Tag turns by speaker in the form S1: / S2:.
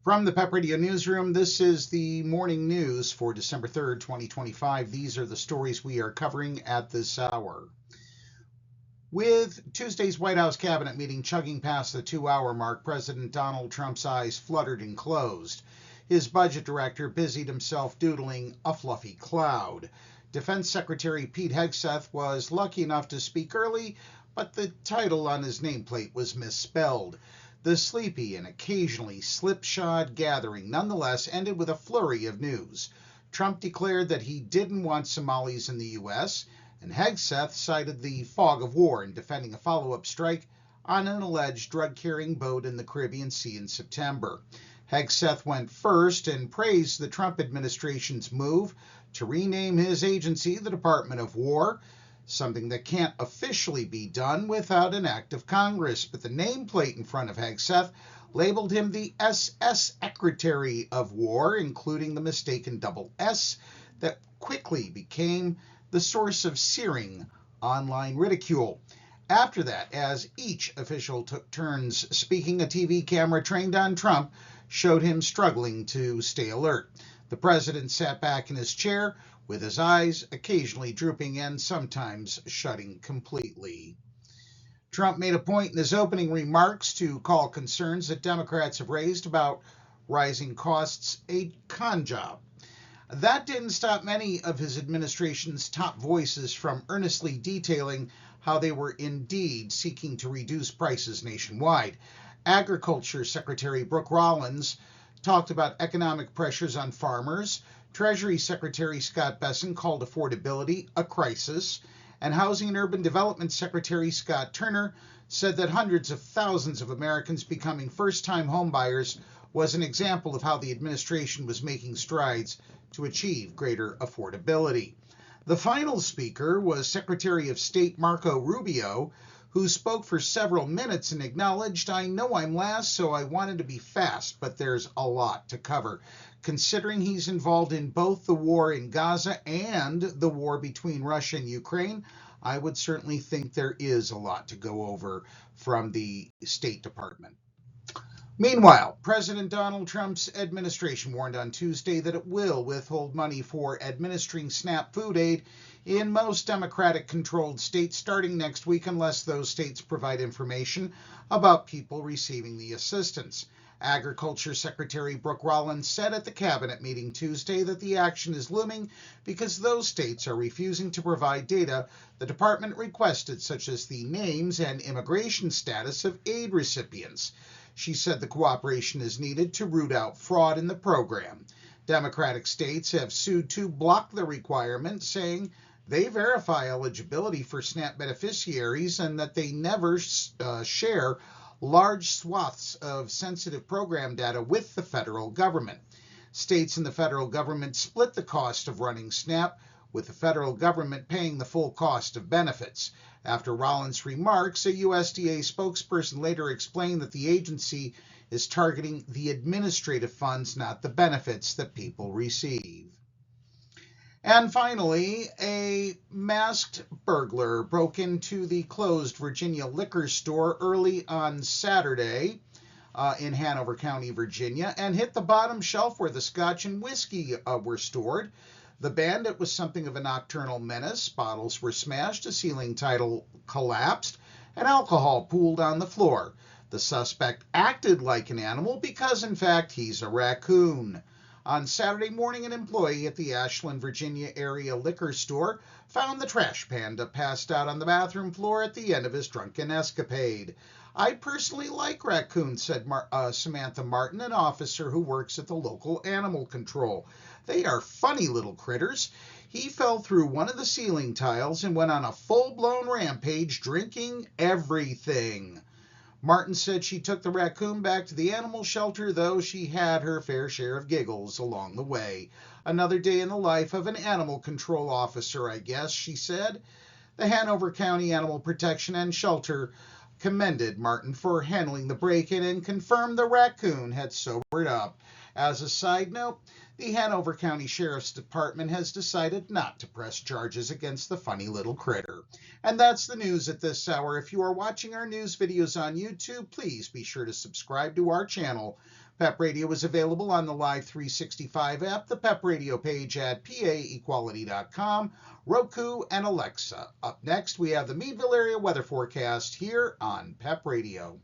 S1: From the PEP Radio Newsroom, this is the morning news for December 3rd, 2025. These are the stories we are covering at this hour. With Tuesday's White House cabinet meeting chugging past the 2-hour mark, President Donald Trump's eyes fluttered and closed. His budget director busied himself doodling a fluffy cloud. Defense Secretary Pete Hegseth was lucky enough to speak early, but the title on his nameplate was misspelled. The sleepy and occasionally slipshod gathering nonetheless ended with a flurry of news. Trump declared that he didn't want Somalis in the U.S., and Hegseth cited the fog of war in defending a follow-up strike on an alleged drug-carrying boat in the Caribbean Sea in September. Hegseth went first and praised the Trump administration's move to rename his agency the Department of War, something that can't officially be done without an act of Congress. But the nameplate in front of Hegseth labeled him the SS Secretary of War, including the mistaken double S that quickly became the source of searing online ridicule. After that, as each official took turns speaking, a TV camera trained on Trump showed him struggling to stay alert. The president sat back in his chair, with his eyes occasionally drooping and sometimes shutting completely. Trump made a point in his opening remarks to call concerns that Democrats have raised about rising costs a con job. That didn't stop many of his administration's top voices from earnestly detailing how they were indeed seeking to reduce prices nationwide. Agriculture Secretary Brooke Rollins talked about economic pressures on farmers. Treasury Secretary Scott Bessent called affordability a crisis, and Housing and Urban Development Secretary Scott Turner said that hundreds of thousands of Americans becoming first-time homebuyers was an example of how the administration was making strides to achieve greater affordability. The final speaker was Secretary of State Marco Rubio, who spoke for several minutes and acknowledged, "I know I'm last, so I wanted to be fast, but there's a lot to cover." Considering he's involved in both the war in Gaza and the war between Russia and Ukraine, I would certainly think there is a lot to go over from the State Department. Meanwhile, President Donald Trump's administration warned on Tuesday that it will withhold money for administering SNAP food aid in most Democratic-controlled states starting next week unless those states provide information about people receiving the assistance. Agriculture Secretary Brooke Rollins said at the cabinet meeting Tuesday that the action is looming because those states are refusing to provide data the department requested, such as the names and immigration status of aid recipients. She said the cooperation is needed to root out fraud in the program. Democratic states have sued to block the requirement, saying they verify eligibility for SNAP beneficiaries and that they never share large swaths of sensitive program data with the federal government. States and the federal government split the cost of running SNAP, with the federal government paying the full cost of benefits. After Rollins' remarks, a USDA spokesperson later explained that the agency is targeting the administrative funds, not the benefits that people receive. And finally, a masked burglar broke into the closed Virginia liquor store early on Saturday in Hanover County, Virginia, and hit the bottom shelf where the scotch and whiskey were stored. The bandit was something of a nocturnal menace. Bottles were smashed, a ceiling tile collapsed, and alcohol pooled on the floor. The suspect acted like an animal because, in fact, he's a raccoon. On Saturday morning, an employee at the Ashland, Virginia area liquor store found the trash panda passed out on the bathroom floor at the end of his drunken escapade. "I personally like raccoons," said Samantha Martin, an officer who works at the local animal control. "They are funny little critters. He fell through one of the ceiling tiles and went on a full-blown rampage, drinking everything." Martin said she took the raccoon back to the animal shelter, though she had her fair share of giggles along the way. "Another day in the life of an animal control officer, I guess," she said. The Hanover County Animal Protection and Shelter commended Martin for handling the break-in and confirmed the raccoon had sobered up. As a side note, the Hanover County Sheriff's Department has decided not to press charges against the funny little critter. And that's the news at this hour. If you are watching our news videos on YouTube, please be sure to subscribe to our channel. PEP Radio is available on the Live 365 app, the PEP Radio page at paequality.com, Roku, and Alexa. Up next, we have the Meadville area weather forecast here on PEP Radio.